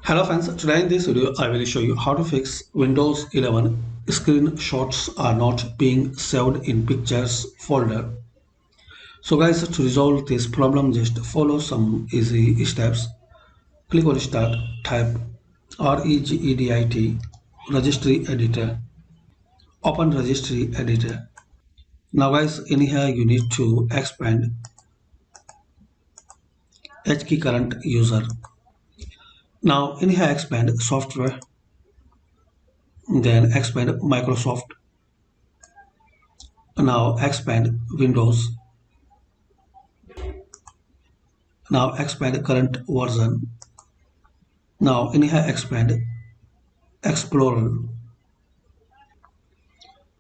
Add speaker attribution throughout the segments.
Speaker 1: Hello friends, today in this video I will show you how to fix Windows 11 screenshots are not being saved in pictures folder. So guys, to resolve this problem, just follow some easy steps. Click on start, type regedit registry editor, open registry editor. Now guys, in here you need to expand key current user. Now in here expand software, then expand Microsoft. Now expand Windows. Now expand current version. Now in here expand Explorer.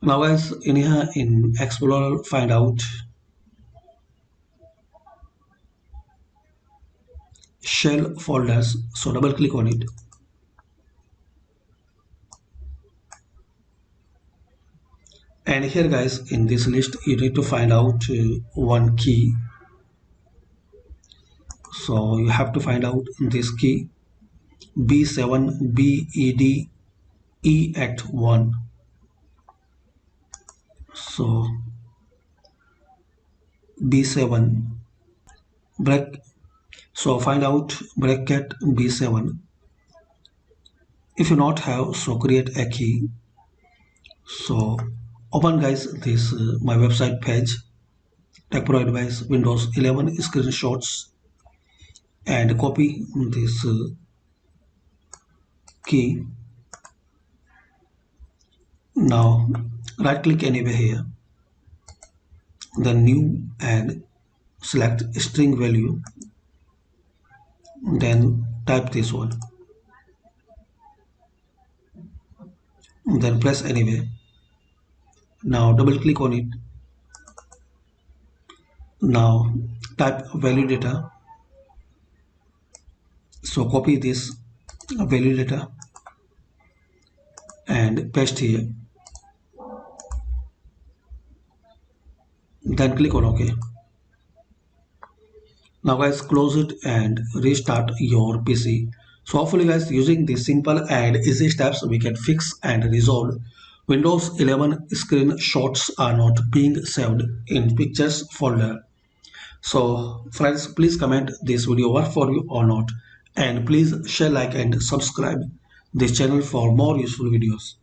Speaker 1: Now guys, in here in Explorer find out shell folders. So double click on it. And here guys, in this list you need to find out one key. So you have to find out this key B7BEDE1. So B7 break. So find out bracket B7. If you not have, so create a key. So open guys this my website page, Tech Pro Advice Windows 11 screenshots, and copy this key. Now right click anywhere here, then new, and select string value, then type this one, then press anywhere. Now double click on it. Now type value data. So copy this value data and paste here, then click on OK. Now guys, close it and restart your PC. So hopefully guys, using these simple and easy steps, we can fix and resolve Windows 11 screenshots are not being saved in pictures folder. So friends, please comment this video work for you or not, and please share, like and subscribe this channel for more useful videos.